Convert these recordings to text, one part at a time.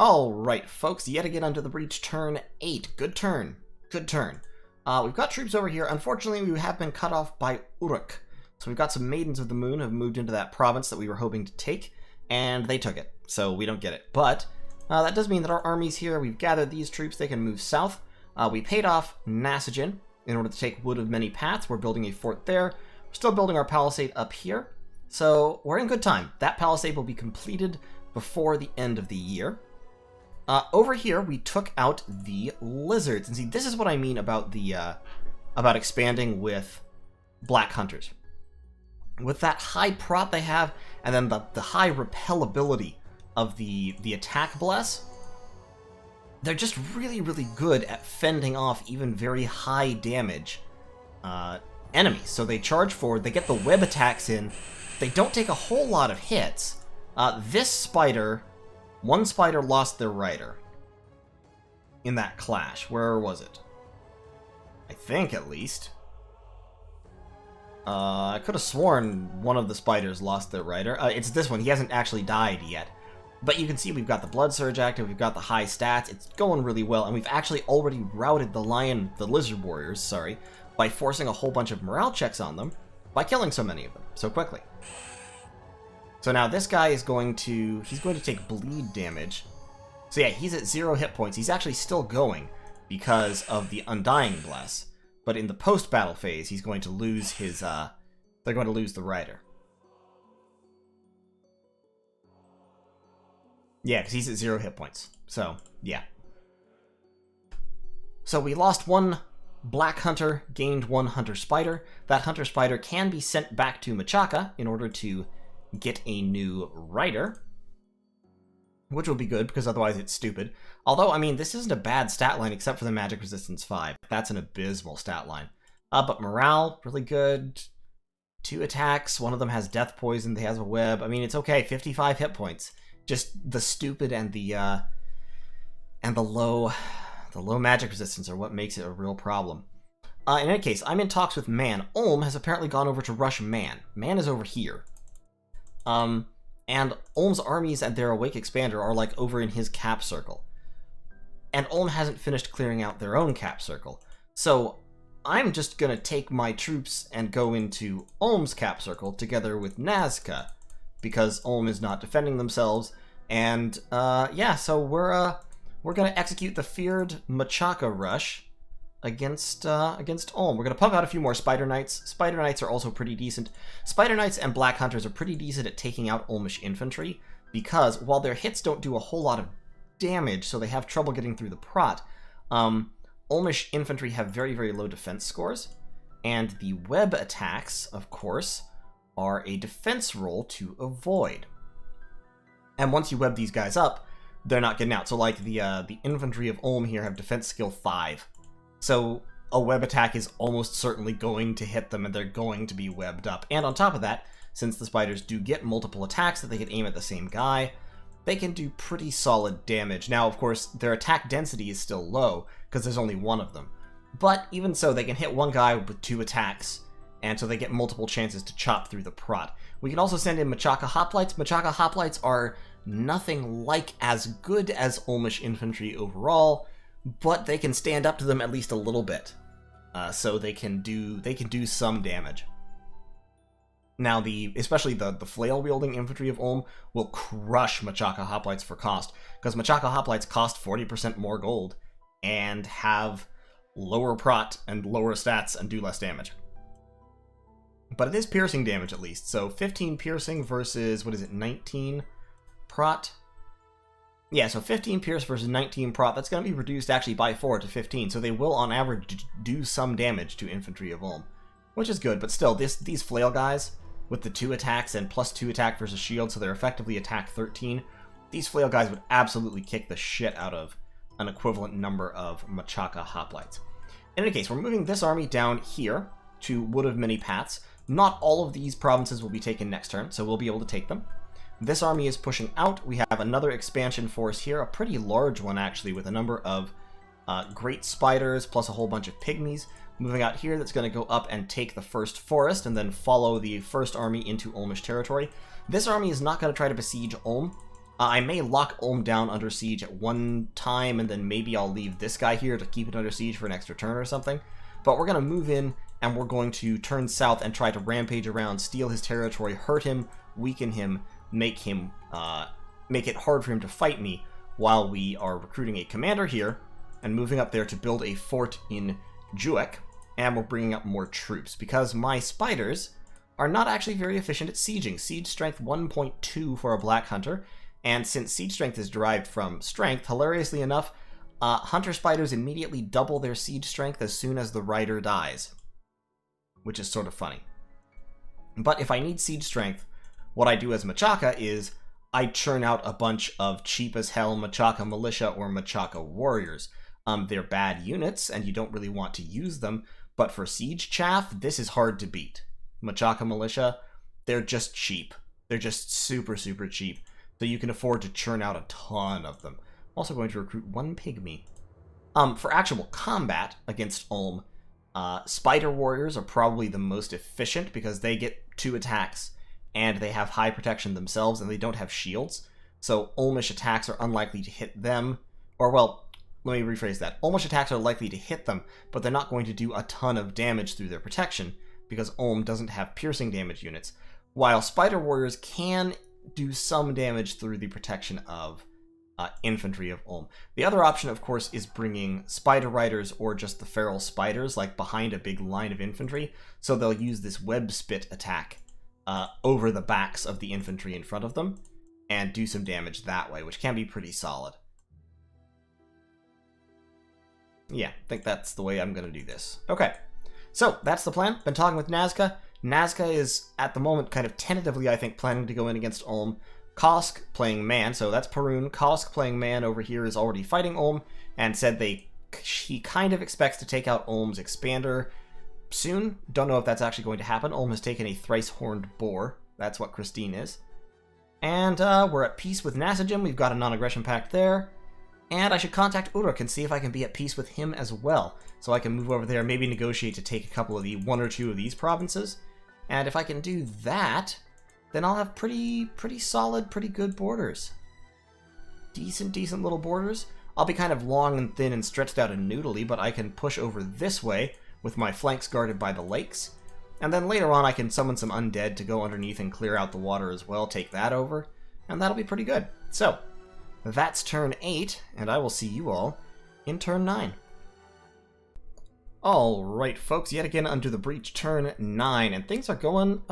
Alright, folks, yet again unto the breach, turn 8. Good turn. Good turn. We've got troops over here. Unfortunately, we have been cut off by Uruk. So we've got some Maidens of the Moon who have moved into that province that we were hoping to take, and they took it, so we don't get it. But that does mean that our armies here, we've gathered these troops, they can move south. We paid off Nasajin in order to take Wood of Many Paths. We're building a fort there. We're still building our palisade up here. So we're in good time. That palisade will be completed before the end of the year. Over here, we took out the lizards. And see, this is what I mean about the about expanding with Black Hunters. With that high prot they have, and then the high repellability of the attack bless, they're just really, really good at fending off even very high damage enemies. So they charge forward, they get the web attacks in, they don't take a whole lot of hits. This spider... One spider lost their rider in that clash. Where was it? I think, at least. I could have sworn one of the spiders lost their rider. It's this one. He hasn't actually died yet. But you can see we've got the Blood Surge active, we've got the high stats. It's going really well, and we've actually already routed the Lizard Warriors, sorry, by forcing a whole bunch of morale checks on them by killing so many of them so quickly. So now this guy is going to take bleed damage. So yeah, he's at 0 hit points. He's actually still going because of the Undying Bless. But in the post-battle phase, he's going to lose his, they're going to lose the rider. Yeah, because he's at 0 hit points. So, yeah. So we lost one Black Hunter, gained one Hunter Spider. That Hunter Spider can be sent back to Machaka in order to get a new rider, which will be good because otherwise it's stupid. Although, I mean, this isn't a bad stat line except for the Magic Resistance 5. That's an abysmal stat line. But morale, really good. 2 attacks, one of them has death poison, they has a web. I mean, it's okay, 55 hit points. Just the stupid and the low magic resistance are what makes it a real problem. In any case, I'm in talks with Man. Ulm has apparently gone over to rush Man. Man is over here. And Ulm's armies and their Awake Expander are like over in his cap circle. And Ulm hasn't finished clearing out their own cap circle. So I'm just gonna take my troops and go into Ulm's cap circle together with Nazca, because Ulm is not defending themselves. And yeah, so we're gonna execute the feared Machaka rush against Ulm. We're going to pump out a few more Spider Knights. Spider Knights are also pretty decent. Spider Knights and Black Hunters are pretty decent at taking out Ulmish infantry, because while their hits don't do a whole lot of damage, so they have trouble getting through the prot, Ulmish infantry have very, very low defense scores, and the web attacks, of course, are a defense roll to avoid. And once you web these guys up, they're not getting out. So like the infantry of Ulm here have defense skill 5. So a web attack is almost certainly going to hit them, and they're going to be webbed up. And on top of that, since the spiders do get multiple attacks that they can aim at the same guy, they can do pretty solid damage. Now, of course, their attack density is still low, because there's only one of them. But even so, they can hit one guy with 2 attacks, and so they get multiple chances to chop through the prot. We can also send in Machaca Hoplites. Machaca Hoplites are nothing like as good as Ulmish infantry overall, but they can stand up to them at least a little bit, so they can do some damage. Now, especially the flail-wielding infantry of Ulm will crush Machaca Hoplites for cost, because Machaca Hoplites cost 40% more gold and have lower prot and lower stats and do less damage. But it is piercing damage at least, so 15 piercing versus, 19 prot? Yeah, so 15 pierce versus 19 prot, that's going to be reduced actually by 4 to 15, so they will on average do some damage to infantry of Ulm, which is good, but still, these flail guys, with the 2 attacks and plus 2 attack versus shield, so they're effectively attack 13, these flail guys would absolutely kick the shit out of an equivalent number of Machaca Hoplites. In any case, we're moving this army down here to Wood of Many Paths. Not all of these provinces will be taken next turn, so we'll be able to take them. This army is pushing out. We have another expansion force here, a pretty large one actually, with a number of great spiders plus a whole bunch of pygmies moving out here. That's going to go up and take the first forest and then follow the first army into Ulmish territory. This army is not going to try to besiege Ulm. I may lock Ulm down under siege at one time, and then maybe I'll leave this guy here to keep it under siege for an extra turn or something. But we're going to move in, and we're going to turn south and try to rampage around, steal his territory, hurt him, weaken him, make it hard for him to fight me, while we are recruiting a commander here, and moving up there to build a fort in Juek, and we're bringing up more troops, because my spiders are not actually very efficient at sieging. Siege strength 1.2 for a Black Hunter, and since siege strength is derived from strength, hilariously enough, Hunter spiders immediately double their siege strength as soon as the rider dies, which is sort of funny. But if I need siege strength, what I do as Machaka is I churn out a bunch of cheap as hell Machaca militia or Machaca warriors. They're bad units, and you don't really want to use them, but for siege chaff, this is hard to beat. Machaca militia, they're just cheap. They're just super, super cheap. So you can afford to churn out a ton of them. I'm also going to recruit one pygmy. For actual combat against Ulm, spider warriors are probably the most efficient because they get 2 attacks and they have high protection themselves and they don't have shields. So Ulmish attacks are unlikely to hit them. Or, well, let me rephrase that. Ulmish attacks are likely to hit them, but they're not going to do a ton of damage through their protection because Ulm doesn't have piercing damage units, while spider warriors can do some damage through the protection of infantry of Ulm. The other option, of course, is bringing spider riders or just the feral spiders, like behind a big line of infantry, so they'll use this web spit attack over the backs of the infantry in front of them, and do some damage that way, which can be pretty solid. Yeah, I think that's the way I'm going to do this. Okay, so that's the plan. Been talking with Nazca. Nazca is, at the moment, kind of tentatively, I think, planning to go in against Ulm. Causk playing man, so that's Perun. Causk playing man over here is already fighting Ulm, and said he kind of expects to take out Ulm's expander soon. Don't know if that's actually going to happen. Ulm has taken a thrice-horned boar. That's what Christine is. And we're at peace with Nasajin. We've got a non-aggression pact there. And I should contact Uruk and see if I can be at peace with him as well. So I can move over there, maybe negotiate to take a couple of one or two of these provinces. And if I can do that, then I'll have pretty solid, pretty good borders. Decent little borders. I'll be kind of long and thin and stretched out and noodly, but I can push over this way with my flanks guarded by the lakes. And then later on I can summon some undead to go underneath and clear out the water as well, take that over, and that'll be pretty good. So, that's turn 8, and I will see you all in turn 9. Alright folks, yet again Unto the Breach, turn 9, and things are going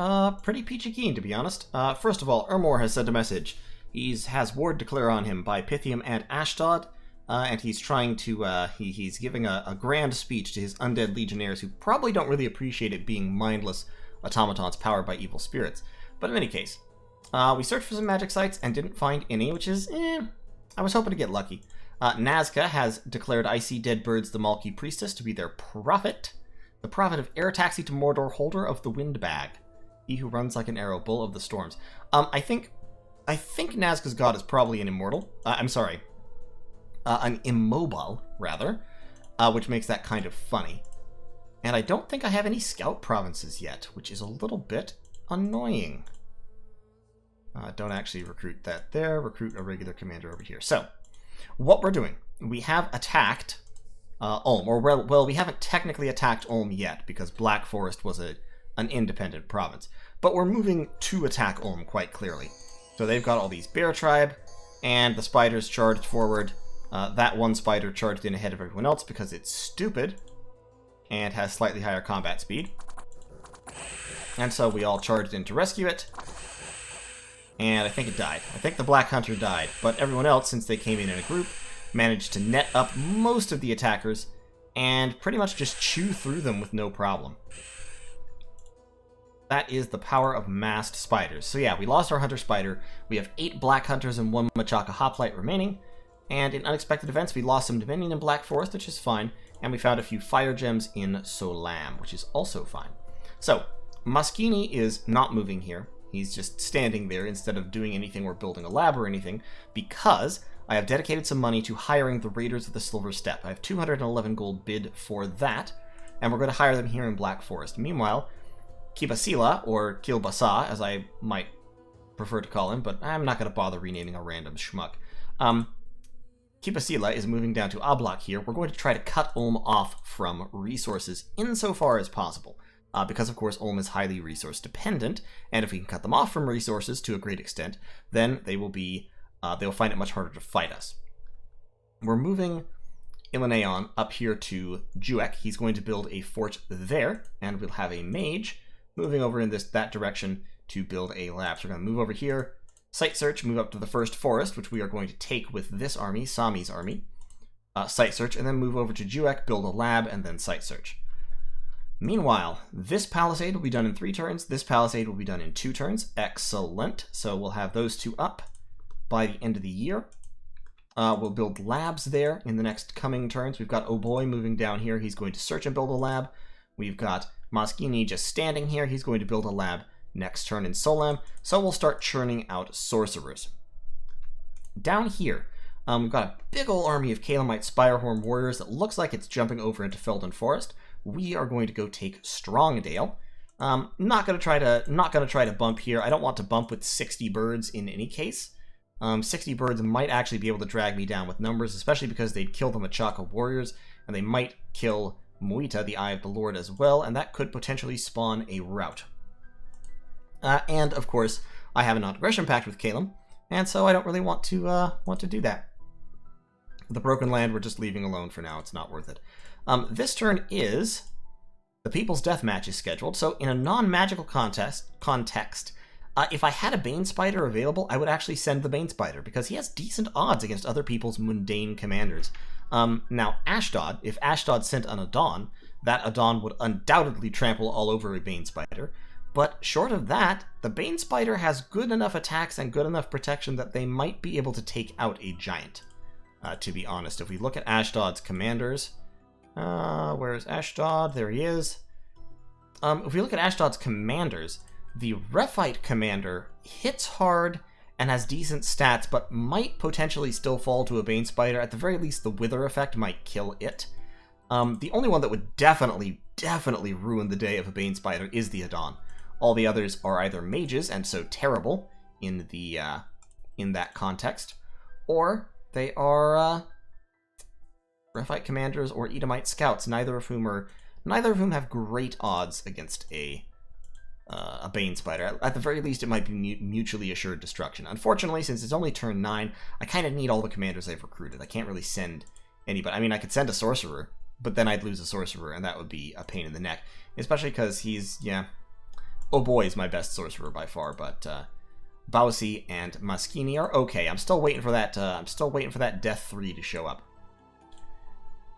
pretty peachy keen, to be honest. First of all, Ermor has sent a message. He has ward declare on him by Pythium and Ashdod, and he's trying to, he's giving a grand speech to his undead legionnaires who probably don't really appreciate it being mindless automatons powered by evil spirits. But in any case, we searched for some magic sites and didn't find any, which is, I was hoping to get lucky. Nazca has declared I See Dead Birds the Malki Priestess to be their prophet. The prophet of air taxi to Mordor, holder of the wind bag. He who runs like an arrow, bull of the storms. I think Nazca's god is probably an immortal. An immobile, rather. Which makes that kind of funny. And I don't think I have any scout provinces yet, which is a little bit annoying. Don't actually recruit that there. Recruit a regular commander over here. So, what we're doing, we have attacked Ulm, or well, we haven't technically attacked Ulm yet because Black Forest was an independent province, but we're moving to attack Ulm quite clearly. So they've got all these bear tribe, and the spiders charged forward. That one spider charged in ahead of everyone else because it's stupid and has slightly higher combat speed, and so we all charged in to rescue it. And I think it died. I think the Black Hunter died, but everyone else, since they came in a group, managed to net up most of the attackers and pretty much just chew through them with no problem. That is the power of massed spiders. So yeah, we lost our Hunter Spider. We have 8 Black Hunters and 1 Machaca Hoplite remaining. And in unexpected events, we lost some Dominion in Black Forest, which is fine. And we found a few Fire Gems in Solam, which is also fine. So, Moschini is not moving here. He's just standing there instead of doing anything or building a lab or anything, because I have dedicated some money to hiring the Raiders of the Silver Steppe. I have 211 gold bid for that, and we're going to hire them here in Black Forest. Meanwhile, Kibasila, or Kilbasa, as I might prefer to call him, but I'm not going to bother renaming a random schmuck. Kipasila is moving down to Ablak here. We're going to try to cut Ulm off from resources insofar as possible, because of course Ulm is highly resource dependent, and if we can cut them off from resources to a great extent, then they will be, they'll find it much harder to fight us. We're moving Ilaneon up here to Juek. He's going to build a fort there, and we'll have a mage moving over in that direction to build a lab. So we're going to move over here, site search, move up to the first forest, which we are going to take with this army, Sami's army, site search, and then move over to Juek, build a lab, and then site search. Meanwhile, this palisade will be done in 3 turns, this palisade will be done in 2 turns. Excellent. So we'll have those 2 up by the end of the year. We'll build labs there in the next coming turns. We've got Oboy moving down here. He's going to search and build a lab. We've got Moschini just standing here. He's going to build a lab next turn in Solam. So we'll start churning out sorcerers. Down here, we've got a big ol' army of Caelumite Spirehorn warriors that looks like it's jumping over into Felden Forest. We are going to go take Strongdale. Not gonna try to bump here. I don't want to bump with 60 birds in any case. 60 birds might actually be able to drag me down with numbers, especially because they'd kill the Machaca warriors, and they might kill Muita, the Eye of the Lord, as well, and that could potentially spawn a rout. And of course, I have a non-aggression pact with Caelum, and so I don't really want to do that. The Broken Land we're just leaving alone for now. It's not worth it. This turn is the People's Deathmatch is scheduled, so in a non-magical context, if I had a Bane Spider available, I would actually send the Bane Spider, because he has decent odds against other people's mundane commanders. Now, Ashdod, if Ashdod sent an Adon, that Adon would undoubtedly trample all over a Bane Spider, but short of that, the Bane Spider has good enough attacks and good enough protection that they might be able to take out a giant, to be honest. If we look at Ashdod's commanders, where's Ashdod? There he is. If we look at Ashdod's commanders, the Rephite commander hits hard and has decent stats, but might potentially still fall to a Bane Spider. At the very least, the Wither effect might kill it. The only one that would definitely ruin the day of a Bane Spider is the Adon. All the others are either mages, and so terrible in that context, or they are Rephite commanders or Edomite scouts, neither of whom have great odds against a Bane Spider. At the very least, it might be mutually assured destruction. Unfortunately, since it's only turn 9, I kind of need all the commanders I've recruited. I can't really send anybody. I mean, I could send a sorcerer, but then I'd lose a sorcerer, and that would be a pain in the neck. Especially because he's, Oh boy is my best sorcerer by far, but Bausi and Moschini are okay. I'm still waiting for that Death 3 to show up.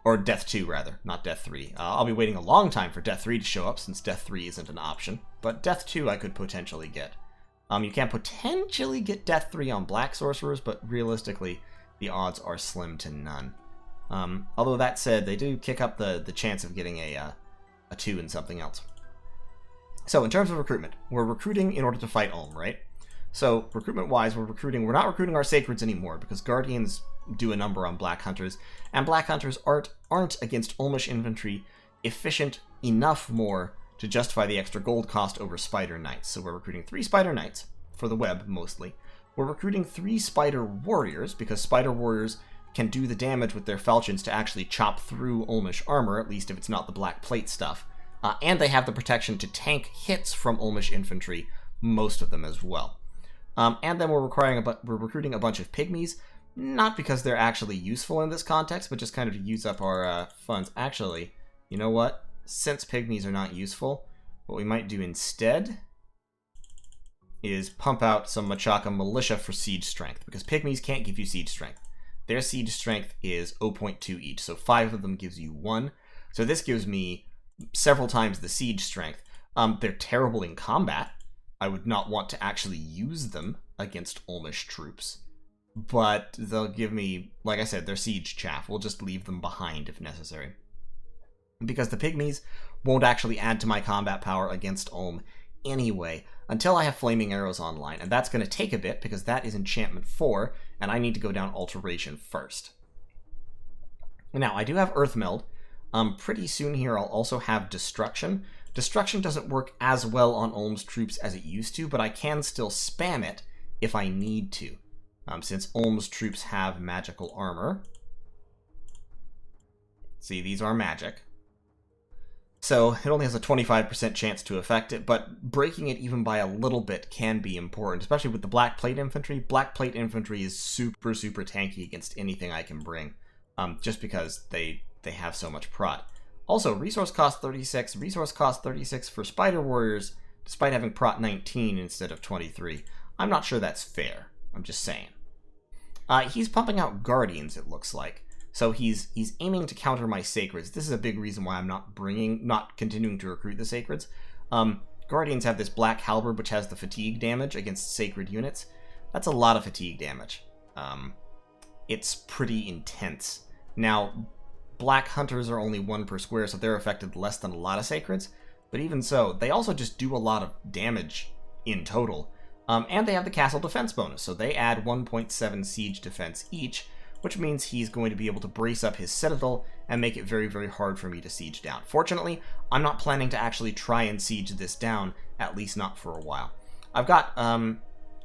Or Death 2, rather, not Death 3. I'll be waiting a long time for Death 3 to show up, since Death 3 isn't an option. But Death 2 I could potentially get. You can potentially get Death 3 on black sorcerers, but realistically, the odds are slim to none. Although that said, they do kick up the chance of getting a 2 in something else. So, in terms of recruitment, we're recruiting in order to fight Ulm, right? So, recruitment-wise, we're not recruiting our Sacreds anymore, because Guardians do a number on Black Hunters, and Black Hunters aren't against Ulmish infantry efficient enough more to justify the extra gold cost over Spider Knights. So we're recruiting 3 Spider Knights, for the web mostly. We're recruiting 3 Spider Warriors, because Spider Warriors can do the damage with their falchions to actually chop through Ulmish armor, at least if it's not the black plate stuff. And they have the protection to tank hits from Ulmish infantry, most of them as well. And then we're recruiting a bunch of Pygmies, not because they're actually useful in this context, but just kind of to use up our funds. Actually, you know what? Since Pygmies are not useful, what we might do instead is pump out some Machaca militia for siege strength, because Pygmies can't give you siege strength. Their siege strength is 0.2 each, so 5 of them gives you 1. So this gives me several times the siege strength. They're terrible in combat. I would not want to actually use them against Ulmish troops. But they'll give me, like I said, their siege chaff. We'll just leave them behind if necessary. Because the Pygmies won't actually add to my combat power against Ulm anyway, until I have Flaming Arrows online. And that's going to take a bit, because that is Enchantment 4, and I need to go down Alteration first. Now, I do have Earthmeld. Pretty soon here I'll also have Destruction. Destruction doesn't work as well on Ulm's troops as it used to, but I can still spam it if I need to. Since Ulm's troops have magical armor. See, these are magic. So it only has a 25% chance to affect it, but breaking it even by a little bit can be important, especially with the Black Plate Infantry. Black Plate Infantry is super, super tanky against anything I can bring, just because they have so much prot. Also, resource cost 36, resource cost 36 for Spider Warriors, despite having prot 19 instead of 23. I'm not sure that's fair, I'm just saying. He's pumping out Guardians, it looks like. So he's aiming to counter my Sacreds. This is a big reason why I'm not continuing to recruit the Sacreds. Guardians have this Black Halberd, which has the fatigue damage against Sacred units. That's a lot of fatigue damage. It's pretty intense. Now, Black Hunters are only 1 per square, so they're affected less than a lot of Sacreds. But even so, they also just do a lot of damage in total. And they have the Castle Defense bonus, so they add 1.7 siege defense each, which means he's going to be able to brace up his citadel and make it very, very hard for me to siege down. Fortunately, I'm not planning to actually try and siege this down, at least not for a while. I've got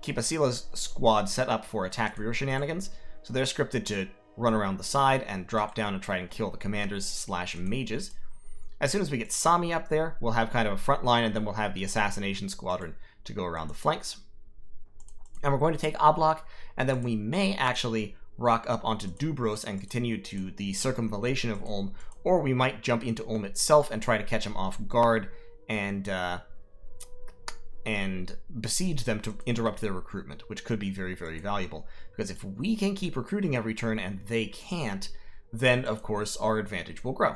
Kipasila's squad set up for attack rear shenanigans, so they're scripted to run around the side and drop down and try and kill the commanders/mages. As soon as we get Sami up there, we'll have kind of a front line, and then we'll have the assassination squadron to go around the flanks. And we're going to take Oblak, and then we may actually rock up onto Dubros and continue to the circumvallation of Ulm, or we might jump into Ulm itself and try to catch him off guard and besiege them to interrupt their recruitment, which could be very, very valuable. Because if we can keep recruiting every turn and they can't, then of course our advantage will grow.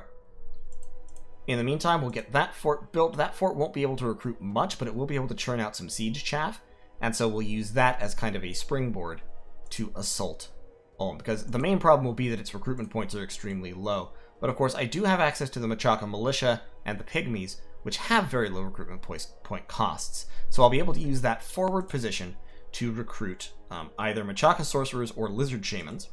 In the meantime, we'll get that fort built. That fort won't be able to recruit much, but it will be able to churn out some siege chaff, and so we'll use that as kind of a springboard to assault Ulm, because the main problem will be that its recruitment points are extremely low. But of course, I do have access to the Machaca militia and the pygmies, which have very low recruitment point costs. So I'll be able to use that forward position to recruit either Machaca sorcerers or lizard shamans.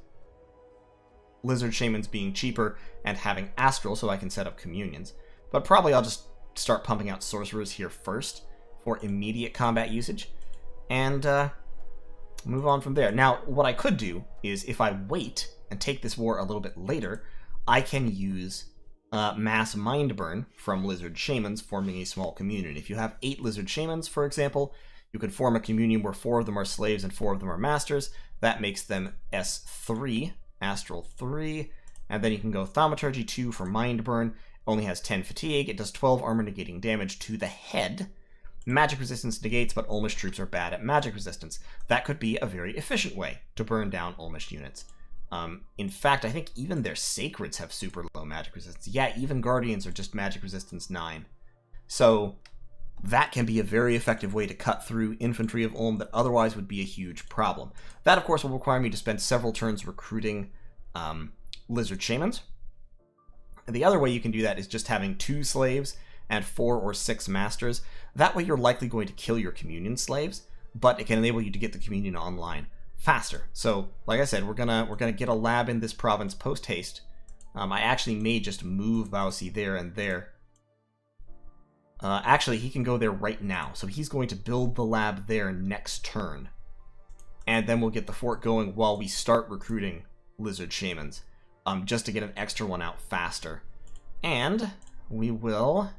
Lizard shamans being cheaper and having astral, so I can set up communions. But probably I'll just start pumping out sorcerers here first for immediate combat usage, and move on from there. Now, what I could do is, if I wait and take this war a little bit later, I can use mass mind burn from lizard shamans, forming a small communion. If you have 8 lizard shamans, for example, you can form a communion where 4 of them are slaves and 4 of them are masters. That makes them S3, Astral 3, and then you can go Thaumaturgy 2 for mind burn. Only has 10 fatigue. It does 12 armor negating damage to the head. Magic resistance negates, but Ulmish troops are bad at magic resistance. That could be a very efficient way to burn down Ulmish units. In fact, I think even their Sacreds have super low magic resistance. Yeah, even Guardians are just magic resistance 9. So that can be a very effective way to cut through infantry of Ulm that otherwise would be a huge problem. That, of course, will require me to spend several turns recruiting lizard shamans. And the other way you can do that is just having 2 slaves and 4 or 6 masters. That way you're likely going to kill your communion slaves, but it can enable you to get the communion online faster. So, like I said, we're gonna get a lab in this province post haste. I actually may just move Bausi there and there. Actually, he can go there right now, so he's going to build the lab there next turn, and then we'll get the fort going while we start recruiting lizard shamans, just to get an extra one out faster. And we will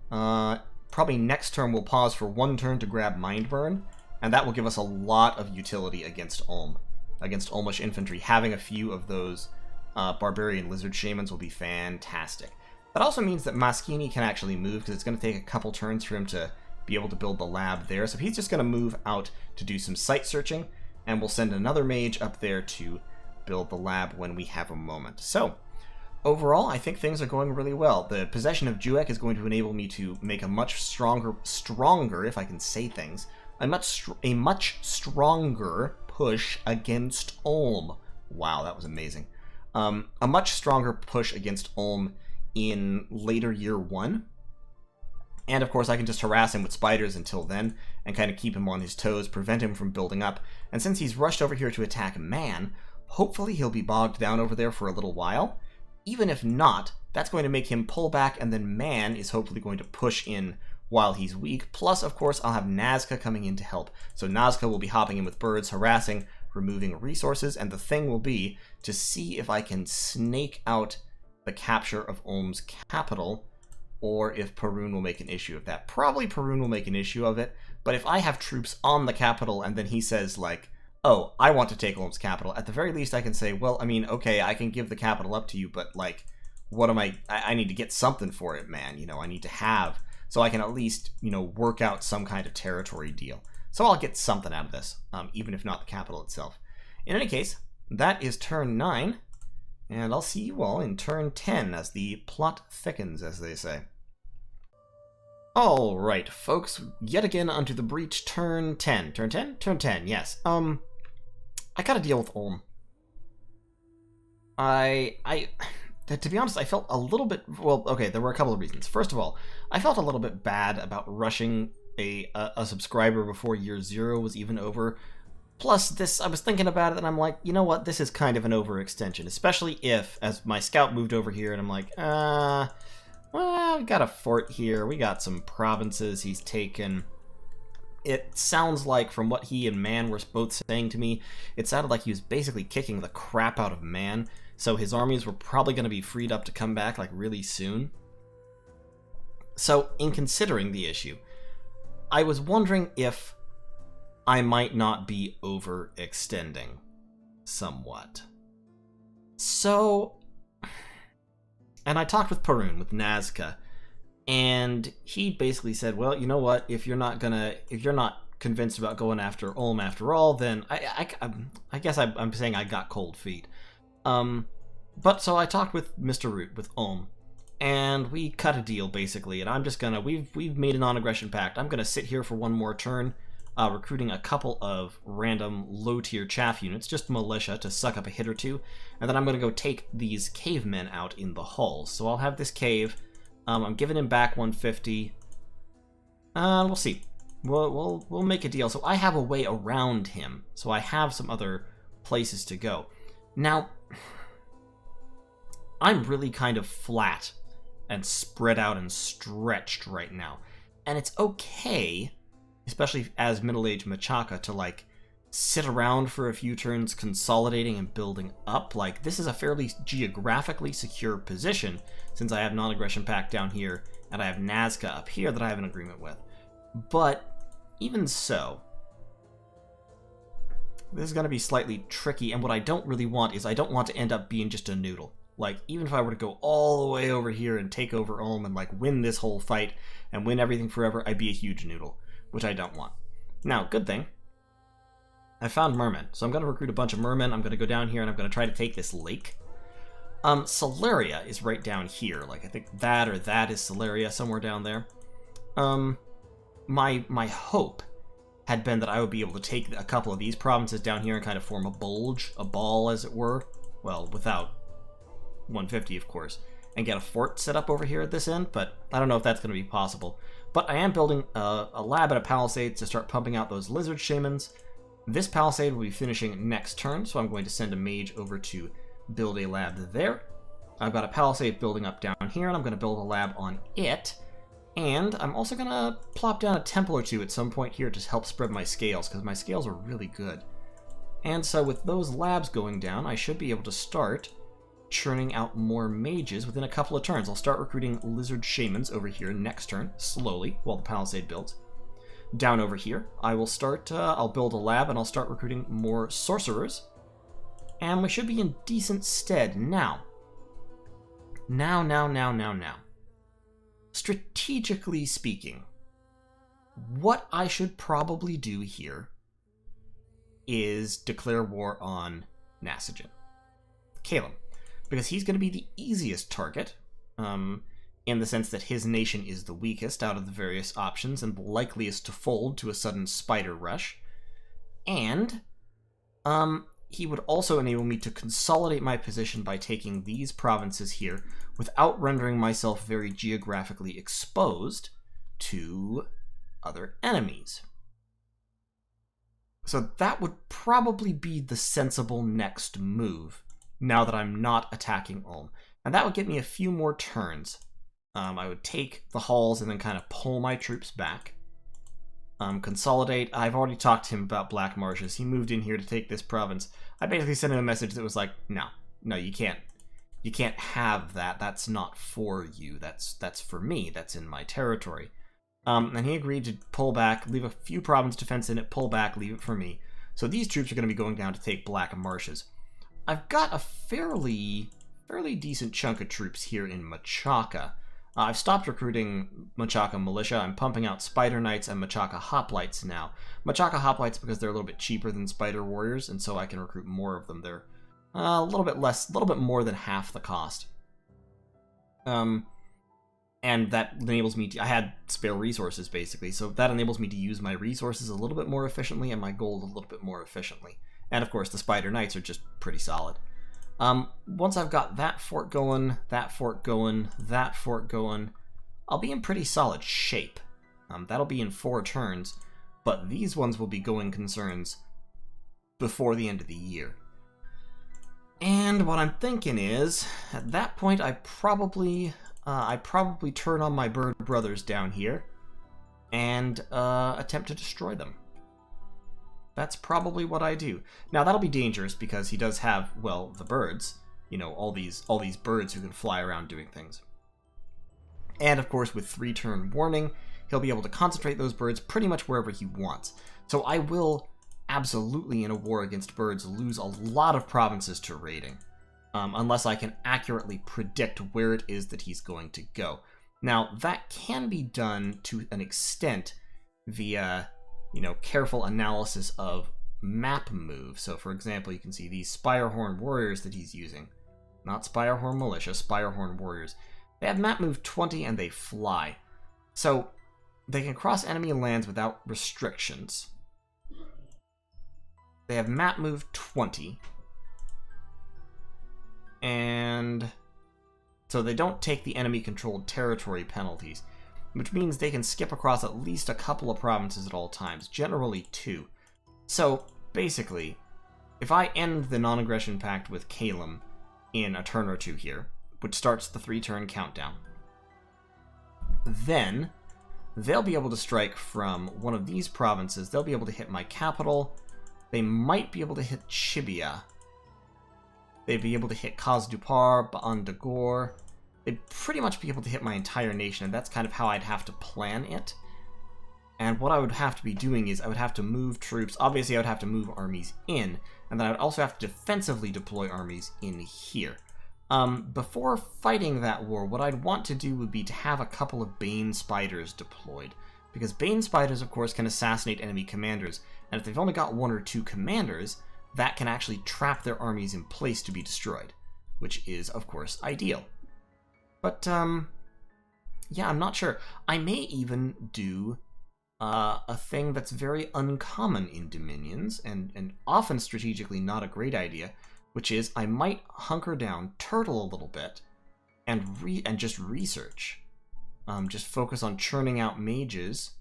probably next turn we'll pause for 1 turn to grab mind burn, and that will give us a lot of utility against Ulm, against Ulmish infantry. Having a few of those barbarian lizard shamans will be fantastic. That also means that Maskini can actually move, because it's going to take a couple turns for him to be able to build the lab there. So he's just going to move out to do some site searching, and we'll send another mage up there to build the lab when we have a moment. So overall, I think things are going really well. The possession of Juek is going to enable me to make a much stronger, if I can say things, a much stronger push against Ulm. Wow, that was amazing. A much stronger push against Ulm in later year 1. And of course I can just harass him with spiders until then, and kind of keep him on his toes, prevent him from building up. And since he's rushed over here to attack Man, hopefully he'll be bogged down over there for a little while. Even if not, that's going to make him pull back, and then Man is hopefully going to push in while he's weak. Plus, of course, I'll have Nazca coming in to help. So Nazca will be hopping in with birds, harassing, removing resources, and the thing will be to see if I can snake out the capture of Ulm's capital, or if Perun will make an issue of that. Probably Perun will make an issue of it, but if I have troops on the capital and then he says, like, oh, I want to take Ulm's capital, at the very least I can say, well, I mean, okay, I can give the capital up to you, but, like, what am I need to get something for it, man. You know, I need to have, so I can at least, you know, work out some kind of territory deal. So I'll get something out of this, even if not the capital itself. In any case, that is turn 9, and I'll see you all in turn 10 as the plot thickens, as they say. Alright, folks, yet again unto the breach, turn 10. Turn 10? Turn 10, yes. I gotta deal with Ulm. To be honest, I felt a little bit, well, okay, there were a couple of reasons. First of all, I felt a little bit bad about rushing a subscriber before year 0 was even over. Plus, this, I was thinking about it, and I'm like, you know what, this is kind of an overextension, especially if, as my scout moved over here, and I'm like, well, we got a fort here, we got some provinces he's taken. It sounds like, from what he and Man were both saying to me, it sounded like he was basically kicking the crap out of Man, so his armies were probably going to be freed up to come back, like, really soon. So, in considering the issue, I was wondering if I might not be overextending somewhat. So, and I talked with Perun, with Nazca, and he basically said, well, you know what, if you're not convinced about going after Ulm after all, then I guess I'm saying I got cold feet. But so I talked with Mr. Root, with Ulm, and we cut a deal basically, and I'm just gonna, we've made a non-aggression pact. I'm gonna sit here for one more turn, recruiting a couple of random low-tier chaff units, just militia, to suck up a hit or two, and then I'm gonna go take these cavemen out in the halls. So I'll have this cave. I'm giving him back 150. We'll see. We'll make a deal. So I have a way around him. So I have some other places to go. Now, I'm really kind of flat and spread out and stretched right now. And it's okay, especially as middle-aged Machaka, to, like, sit around for a few turns consolidating and building up. Like, this is a fairly geographically secure position, since I have non-aggression pact down here, and I have Nazca up here that I have an agreement with. But, even so, this is going to be slightly tricky, and what I don't really want is I don't want to end up being just a noodle. Like, even if I were to go all the way over here and take over Ulm and, like, win this whole fight and win everything forever, I'd be a huge noodle, which I don't want. Now, good thing, I found mermen, so I'm going to recruit a bunch of mermen. I'm going to go down here and I'm going to try to take this lake. Sceleria is right down here. Like, I think that or that is Sceleria, somewhere down there. My hope had been that I would be able to take a couple of these provinces down here and kind of form a bulge, a ball, as it were. Well, without 150, of course, and get a fort set up over here at this end, but I don't know if that's going to be possible. But I am building a lab and a palisade to start pumping out those lizard shamans. This palisade will be finishing next turn, so I'm going to send a mage over to build a lab there. I've got a palisade building up down here, and I'm going to build a lab on it. And I'm also going to plop down a temple or two at some point here to help spread my scales, because my scales are really good. And so with those labs going down, I should be able to start churning out more mages within a couple of turns. I'll start recruiting lizard shamans over here next turn, slowly, while the palisade builds. Down over here, I will start, I'll build a lab and I'll start recruiting more sorcerers. And we should be in decent stead now. Now. Strategically speaking, what I should probably do here is declare war on Nasajin, Caelum, because he's going to be the easiest target, in the sense that his nation is the weakest out of the various options and the likeliest to fold to a sudden spider rush. And he would also enable me to consolidate my position by taking these provinces here without rendering myself very geographically exposed to other enemies. So that would probably be the sensible next move, now that I'm not attacking Ulm. And that would get me a few more turns I would take the halls and then kind of pull my troops back. Consolidate. I've already talked to him about Black Marshes. He moved in here to take this province. I basically sent him a message that was like, no, you can't. You can't have that. That's not for you. That's for me. That's in my territory. And he agreed to pull back, leave a few province defense in it, pull back, leave it for me. So these troops are going to be going down to take Black Marshes. I've got a fairly decent chunk of troops here in Machaca. I've stopped recruiting Machaca militia. I'm pumping out Spider Knights and Machaca Hoplites now. Machaca Hoplites because they're a little bit cheaper than Spider Warriors, and so I can recruit more of them. They're a little bit more than half the cost. And that enables me to, I had spare resources basically, so that enables me to use my resources a little bit more efficiently and my gold a little bit more efficiently. And of course the Spider Knights are just pretty solid. Once I've got that fort going, that fort going, that fort going, I'll be in pretty solid shape. That'll be in 4 turns, but these ones will be going concerns before the end of the year. And what I'm thinking is, at that point, I probably turn on my bird brothers down here and attempt to destroy them. That's probably what I do. Now that'll be dangerous because he does have, well, the birds. You know, all these birds who can fly around doing things. And of course, with 3-turn warning, he'll be able to concentrate those birds pretty much wherever he wants. So I will absolutely, in a war against birds, lose a lot of provinces to raiding. Unless I can accurately predict where it is that he's going to go. Now, that can be done to an extent via, careful analysis of map moves. So, for example, you can see these Spirehorn warriors that he's using. Not Spirehorn militia, Spirehorn warriors. They have map move 20 and they fly. So, they can cross enemy lands without restrictions. They have map move 20. And so they don't take the enemy-controlled territory penalties, which means they can skip across at least a couple of provinces at all times, generally 2. So, basically, if I end the non-aggression pact with Caelum in a turn or 2 here, which starts the 3-turn countdown, then they'll be able to strike from one of these provinces. They'll be able to hit my capital. They might be able to hit Chibia. They'd be able to hit Kazdupar, Ba'an-Dagor. They'd pretty much be able to hit my entire nation, and that's kind of how I'd have to plan it. And what I would have to be doing is I would have to move troops. Obviously, I would have to move armies in, and then I would also have to defensively deploy armies in here. Before fighting that war, what I'd want to do would be to have a couple of Bane Spiders deployed. Because Bane Spiders, of course, can assassinate enemy commanders, and if they've only got 1 or 2 commanders, that can actually trap their armies in place to be destroyed, which is, of course, ideal. But, yeah, I'm not sure. I may even do a thing that's very uncommon in Dominions, and often strategically not a great idea, which is I might hunker down, turtle a little bit, and just research. Just focus on churning out mages.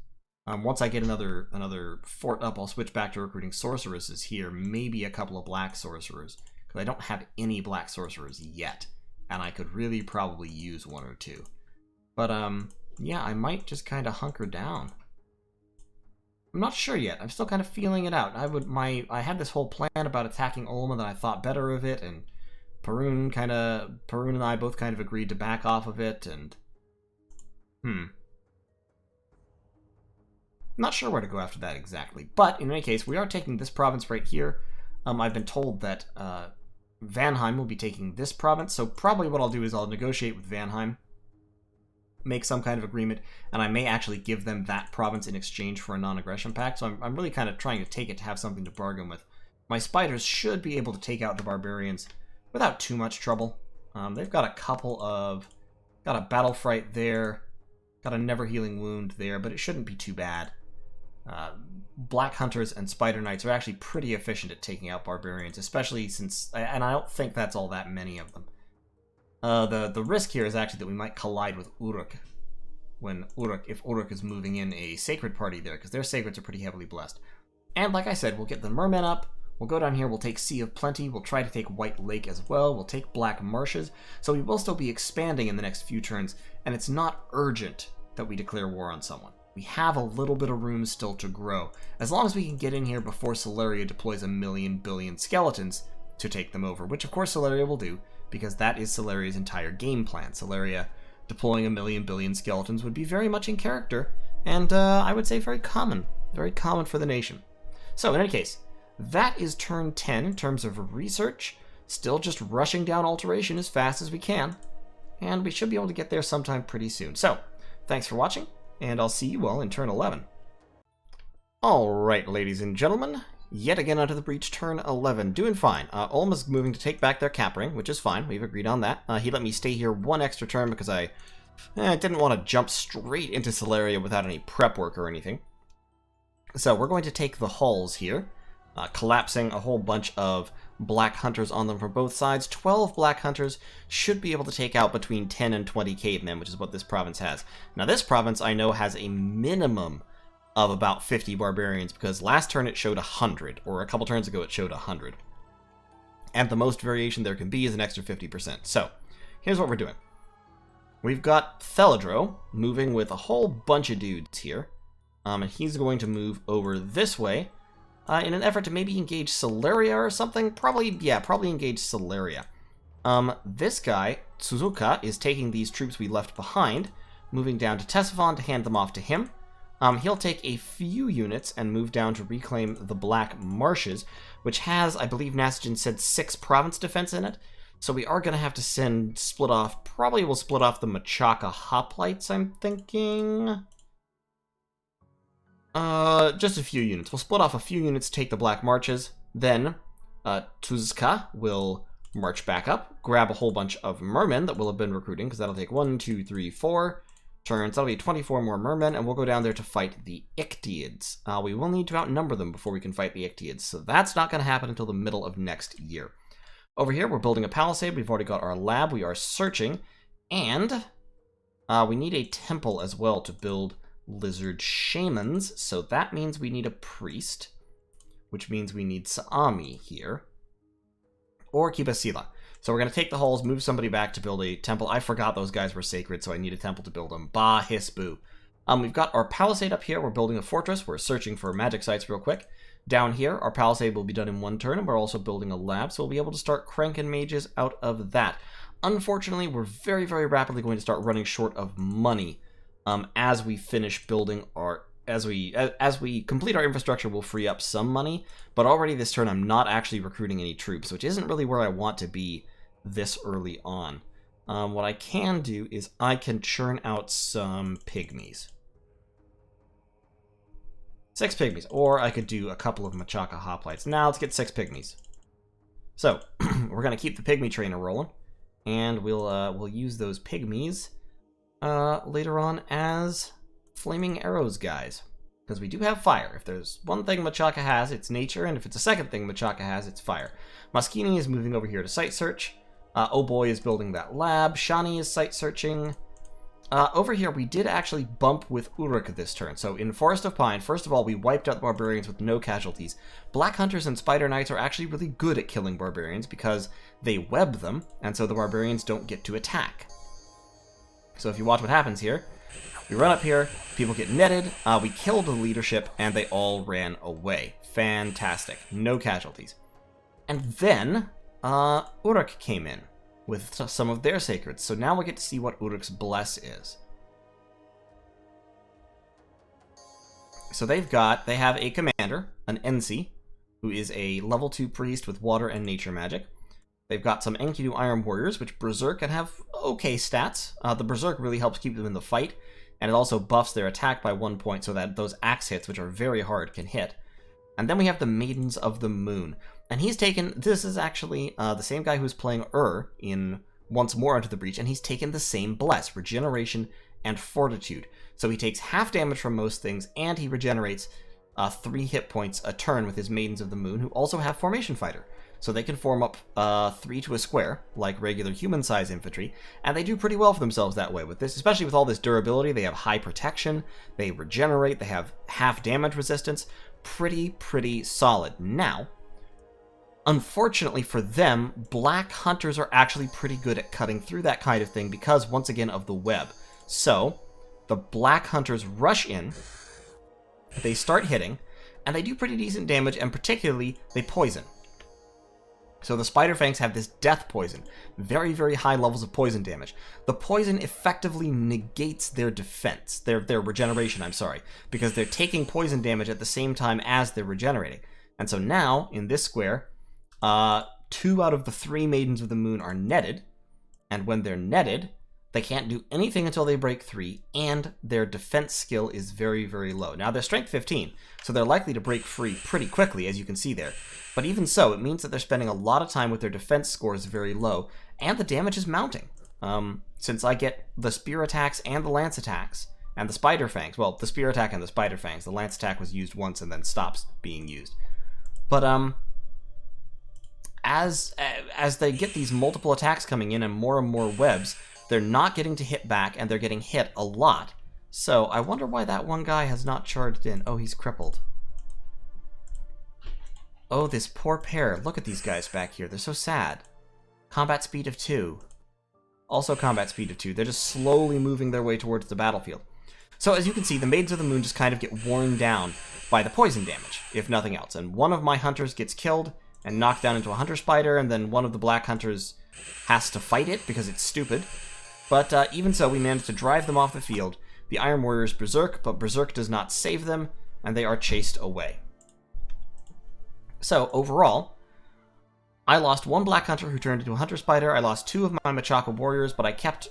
Once I get another fort up, I'll switch back to recruiting sorceresses here, maybe a couple of black sorcerers, because I don't have any black sorcerers yet, and I could really probably use 1 or 2. But, yeah, I might just kind of hunker down. I'm not sure yet. I'm still kind of feeling it out. I had this whole plan about attacking Ulma that I thought better of it, and Perun and I both kind of agreed to back off of it, and not sure where to go after that exactly. But in any case, we are taking this province right here. I've been told that Vanheim will be taking this province, so probably what I'll do is I'll negotiate with Vanheim, make some kind of agreement, and I may actually give them that province in exchange for a non-aggression pact. So I'm really kind of trying to take it to have something to bargain with. My spiders should be able to take out the barbarians without too much trouble. They've got got a battle fright there, got a never healing wound there, but it shouldn't be too bad. Black Hunters and Spider Knights are actually pretty efficient at taking out barbarians, especially since, and I don't think that's all that many of them. The risk here is actually that we might collide with Uruk if Uruk is moving in a sacred party there, because their sacreds are pretty heavily blessed. And like I said, we'll get the mermen up, We'll go down here, we'll take Sea of Plenty, we'll try to take White Lake as well, we'll take Black Marshes, so we will still be expanding in the next few turns, and it's not urgent that we declare war on someone. We have a little bit of room still to grow, as long as we can get in here before Sceleria deploys 1,000,000,000 billion skeletons to take them over, which of course Sceleria will do, because that is Celeria's entire game plan. Sceleria deploying 1,000,000,000 billion skeletons would be very much in character, and I would say very common for the nation. So in any case, that is turn 10 in terms of research. Still just rushing down alteration as fast as we can, and we should be able to get there sometime pretty soon. So, thanks for watching, and I'll see you all in turn 11. Alright, ladies and gentlemen, yet again onto the breach, turn 11. Doing fine. Ulm is moving to take back their cap ring, which is fine. We've agreed on that. He let me stay here one extra turn because I didn't want to jump straight into Sceleria without any prep work or anything. So we're going to take the hulls here, collapsing a whole bunch of black hunters on them from both sides. 12 black hunters should be able to take out between 10 and 20 cavemen, which is what this province has. Now this province I know has a minimum of about 50 barbarians, because last turn it showed 100, or a couple turns ago it showed 100. And the most variation there can be is an extra 50%. So, here's what we're doing. We've got Theladro moving with a whole bunch of dudes here, and he's going to move over this way in an effort to maybe engage Sceleria or something. Probably engage Sceleria. This guy, Suzuka, is taking these troops we left behind, moving down to Ctesiphon to hand them off to him. He'll take a few units and move down to reclaim the Black Marshes, which has, I believe Nasajin said, 6 province defense in it. So we are going to have to split off, probably we'll split off the Machaca Hoplites, I'm thinking. Just a few units. We'll split off a few units to take the Black Marches. Then, Tuzka will march back up, grab a whole bunch of mermen that we'll have been recruiting, because that'll take 1, 2, 3, 4 turns. That'll be 24 more mermen, and we'll go down there to fight the Ictiids. We will need to outnumber them before we can fight the Ictiids, so that's not going to happen until the middle of next year. Over here, we're building a palisade. We've already got our lab. We are searching, and we need a temple as well to build lizard shamans, so that means we need a priest, which means we need Saami here, or Kibasila. So we're going to take the hulls, move somebody back to build a temple. I forgot those guys were sacred, so I need a temple to build them. Bah, hiss, boo. We've got our palisade up here. We're building a fortress. We're searching for magic sites real quick. Down here, our palisade will be done in one turn, and we're also building a lab, so we'll be able to start cranking mages out of that. Unfortunately, we're very, very rapidly going to start running short of money as we finish building our... As we complete our infrastructure, we'll free up some money, but already this turn I'm not actually recruiting any troops, which isn't really where I want to be this early on. What I can do is I can churn out some pygmies. 6 pygmies, or I could do a couple of Machaca Hoplites. Now let's get 6 pygmies. So, we're going to keep the pygmy trainer rolling, and we'll use those pygmies later on as flaming arrows guys, because we do have fire. If there's one thing Machaka has, it's nature, and if it's a second thing Machaka has, it's fire. Moschini is moving over here to site search. Oh Boy is building that lab. Shani is site searching. Over here, we did actually bump with Uruk this turn. So in Forest of Pine, first of all, we wiped out the barbarians with no casualties. Black Hunters and Spider Knights are actually really good at killing barbarians because they web them, and so the barbarians don't get to attack. So if you watch what happens here, we run up here, people get netted, we killed the leadership, and they all ran away. Fantastic. No casualties. And then, Uruk came in with some of their sacreds. So now we get to see what Uruk's Bless is. So they have a commander, an Ensi, who is a level 2 priest with water and nature magic. They've got some Enkidu Iron Warriors, which Berserk can have okay stats. The Berserk really helps keep them in the fight, and it also buffs their attack by 1 point so that those axe hits, which are very hard, can hit. And then we have the Maidens of the Moon. And he's taken, this is actually the same guy who's playing in Once More Unto the Breach, and he's taken the same Bless, Regeneration and Fortitude. So he takes half damage from most things, and he regenerates 3 hit points a turn with his Maidens of the Moon, who also have Formation Fighter. So they can form up 3 to a square, like regular human-sized infantry, and they do pretty well for themselves that way. With this, especially with all this durability, they have high protection, they regenerate, they have half damage resistance. Pretty solid. Now, Unfortunately for them, black hunters are actually pretty good at cutting through that kind of thing because, once again, of the web. So, the black hunters rush in, they start hitting, and they do pretty decent damage, and particularly, they poison. So the Spiderfangs have this death poison, very, very high levels of poison damage. The poison effectively negates their defense, their regeneration, I'm sorry, because they're taking poison damage at the same time as they're regenerating. And so now, in this square, 2 out of the 3 Maidens of the Moon are netted, and when they're netted, they can't do anything until they break 3, and their defense skill is very, very low. Now, they're strength 15, so they're likely to break free pretty quickly, as you can see there. But even so, it means that they're spending a lot of time with their defense scores very low, and the damage is mounting. Since I get the spear attacks and the lance attacks, and the spider fangs, well, the spear attack and the spider fangs, the lance attack was used once and then stops being used. But, as they get these multiple attacks coming in and more webs, they're not getting to hit back, and they're getting hit a lot. So, I wonder why that one guy has not charged in. Oh, he's crippled. Oh, this poor pair. Look at these guys back here. They're so sad. Combat speed of 2. Also combat speed of 2. They're just slowly moving their way towards the battlefield. So, as you can see, the Maidens of the Moon just kind of get worn down by the poison damage, if nothing else. And one of my hunters gets killed and knocked down into a hunter spider, and then one of the black hunters has to fight it because it's stupid. But even so, we managed to drive them off the field. The Iron Warriors berserk, but berserk does not save them, and they are chased away. So, overall, I lost 1 black hunter who turned into a hunter spider. I lost 2 of my Machaca warriors, but I kept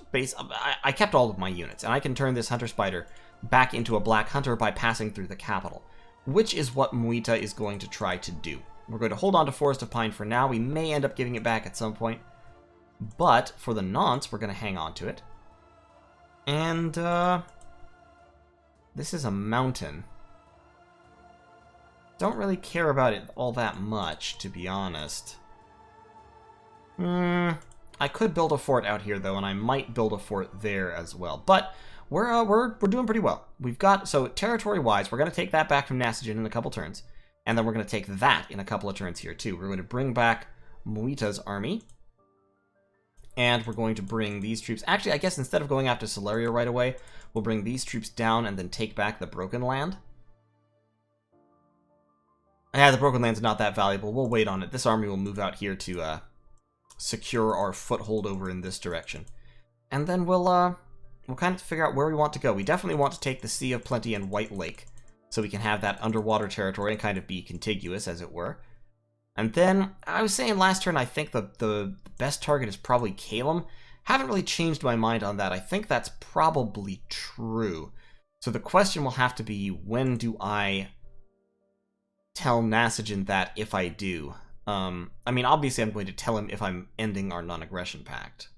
all of my units, and I can turn this hunter spider back into a black hunter by passing through the capital, which is what Muita is going to try to do. We're going to hold on to Forest of Pine for now. We may end up giving it back at some point, but for the nonce, we're going to hang on to it. And this is a mountain. Don't really care about it all that much, to be honest. I could build a fort out here, though, and I might build a fort there as well. But we're doing pretty well. We've got, so territory-wise, we're going to take that back from Nasajin in a couple turns, and then we're going to take that in a couple of turns here, too. We're going to bring back Muita's army, and we're going to bring these troops. Actually, I guess instead of going after Sceleria right away, we'll bring these troops down and then take back the Broken Land. Yeah, the Broken Land's not that valuable. We'll wait on it. This army will move out here to secure our foothold over in this direction. And then we'll kind of figure out where we want to go. We definitely want to take the Sea of Plenty and White Lake, so we can have that underwater territory and kind of be contiguous, as it were. And then, I was saying last turn, I think the best target is probably Caelum. Haven't really changed my mind on that. I think that's probably true. So the question will have to be, when do I tell Nasajin that if I do? I mean, obviously I'm going to tell him if I'm ending our non-aggression pact.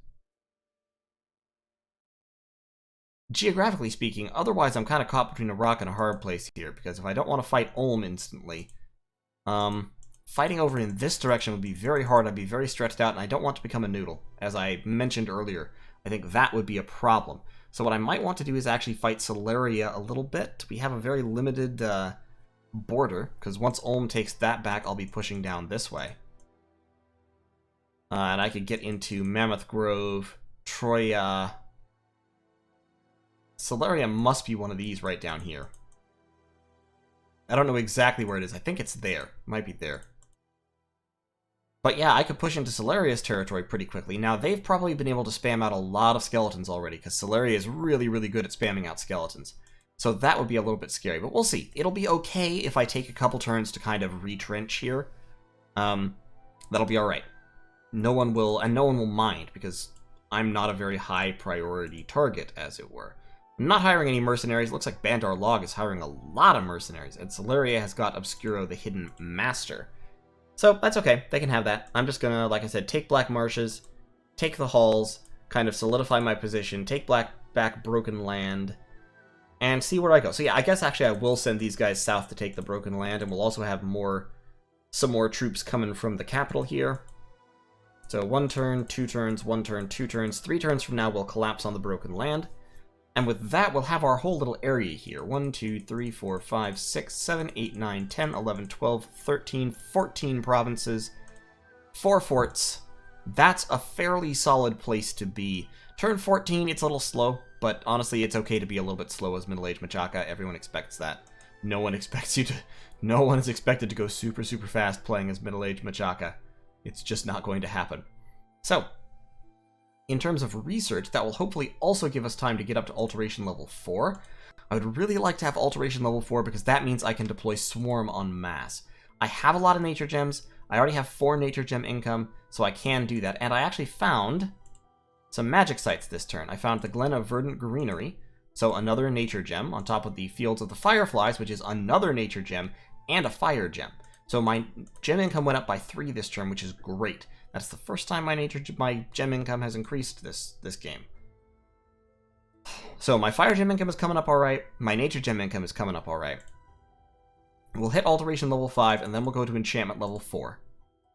Geographically speaking, otherwise I'm kind of caught between a rock and a hard place here, because if I don't want to fight Ulm instantly, fighting over in this direction would be very hard. I'd be very stretched out, and I don't want to become a noodle. As I mentioned earlier, I think that would be a problem. So what I might want to do is actually fight Sceleria a little bit. We have a very limited border, because once Ulm takes that back, I'll be pushing down this way. And I could get into Mammoth Grove, Troya. Sceleria must be one of these right down here. I don't know exactly where it is. I think it's there. It might be there. But yeah, I could push into Celeria's territory pretty quickly. Now, they've probably been able to spam out a lot of skeletons already, because Sceleria is really, really good at spamming out skeletons. So that would be a little bit scary, but we'll see. It'll be okay if I take a couple turns to kind of retrench here. That'll be alright. No one will mind, because I'm not a very high priority target, as it were. I'm not hiring any mercenaries. It looks like Bandar Log is hiring a lot of mercenaries, and Sceleria has got Obscuro, the Hidden Master. So that's okay. They can have that. I'm just gonna, like I said, take Black Marshes, take the Halls, kind of solidify my position, take back Broken Land, and see where I go. So yeah, I guess actually I will send these guys south to take the Broken Land, and we'll also have some more troops coming from the capital here. So 1 turn, 2 turns, 1 turn, 2 turns, 3 turns from now we'll collapse on the Broken Land. And with that, we'll have our whole little area here. 1, 2, 3, 4, 5, 6, 7, 8, 9, 10, 11, 12, 13, 14 provinces. 4 forts. That's a fairly solid place to be. Turn 14, it's a little slow, but honestly, it's okay to be a little bit slow as middle-aged Machaka. Everyone expects that. No one expects you to... No one is expected to go super, super fast playing as middle-aged Machaka. It's just not going to happen. So, in terms of research, that will hopefully also give us time to get up to Alteration level 4. I would really like to have Alteration level 4 because that means I can deploy Swarm en masse. I have a lot of Nature Gems. I already have 4 Nature Gem income, so I can do that. And I actually found some magic sites this turn. I found the Glen of Verdant Greenery, so another Nature Gem, on top of the Fields of the Fireflies, which is another Nature Gem, and a Fire Gem. So my gem income went up by 3 this turn, which is great. That's the first time my gem income has increased this game. So my Fire Gem income is coming up alright. My Nature Gem income is coming up alright. We'll hit Alteration level 5, and then we'll go to Enchantment level 4.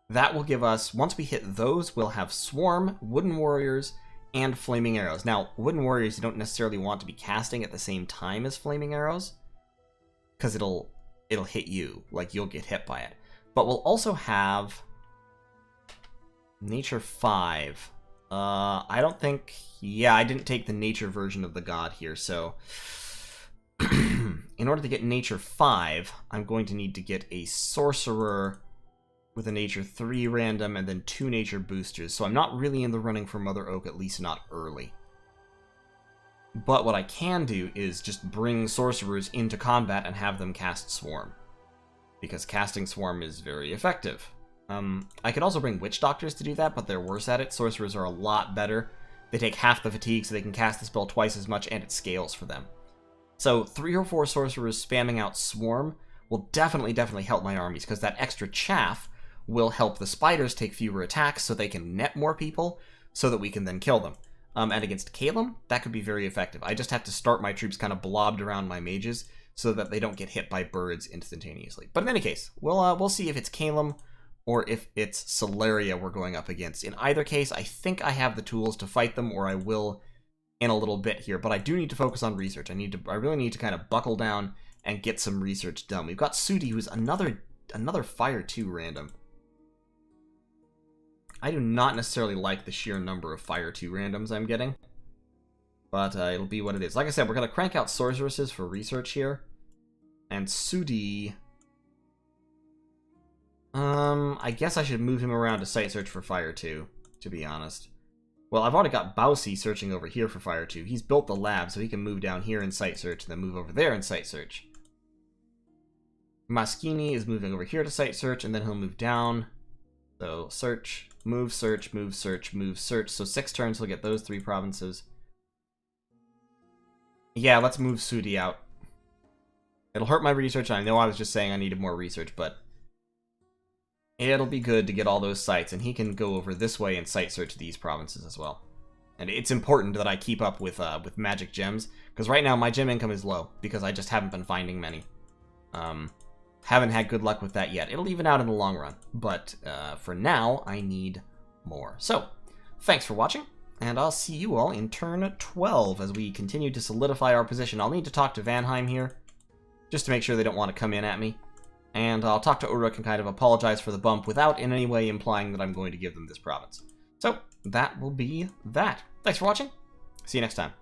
That will give us, once we hit those, we'll have Swarm, Wooden Warriors, and Flaming Arrows. Now, Wooden Warriors you don't necessarily want to be casting at the same time as Flaming Arrows, because it'll hit you, like you'll get hit by it. But we'll also have Nature 5. I don't think... Yeah, I didn't take the Nature version of the god here, so... In order to get Nature 5, I'm going to need to get a Sorcerer with a Nature 3 random and then 2 Nature boosters, so I'm not really in the running for Mother Oak, at least not early. But what I can do is just bring Sorcerers into combat and have them cast Swarm, because casting Swarm is very effective. I could also bring Witch Doctors to do that, but they're worse at it. Sorcerers are a lot better. They take half the fatigue, so they can cast the spell twice as much, and it scales for them. So 3 or 4 Sorcerers spamming out Swarm will definitely help my armies, because that extra chaff will help the spiders take fewer attacks so they can net more people, so that we can then kill them. And against Caelum, that could be very effective. I just have to start my troops kind of blobbed around my mages, so that they don't get hit by birds instantaneously. But in any case, we'll see if it's Caelum or if it's Sceleria we're going up against. In either case, I think I have the tools to fight them, or I will in a little bit here. But I do need to focus on research. I really need to kind of buckle down and get some research done. We've got Sudi, who's another Fire 2 random. I do not necessarily like the sheer number of Fire 2 randoms I'm getting, but it'll be what it is. Like I said, we're going to crank out Sorceresses for research here, and Sudi... I guess I should move him around to Site Search for Fire 2, to be honest. Well, I've already got Bausi searching over here for Fire 2. He's built the lab, so he can move down here in Site Search, and then move over there in Site Search. Maschini is moving over here to Site Search, and then he'll move down. So, search, move, search, move, search, move, search. So 6 turns he'll get those 3 provinces. Yeah, let's move Sudi out. It'll hurt my research, and I know I was just saying I needed more research, but it'll be good to get all those sites, and he can go over this way and site search these provinces as well. And it's important that I keep up with magic gems, because right now my gem income is low, because I just haven't been finding many. Haven't had good luck with that yet. It'll even out in the long run, but for now, I need more. So, thanks for watching, and I'll see you all in turn 12 as we continue to solidify our position. I'll need to talk to Vanheim here, just to make sure they don't want to come in at me. And I'll talk to Uruk and kind of apologize for the bump without in any way implying that I'm going to give them this province. So, that will be that. Thanks for watching. See you next time.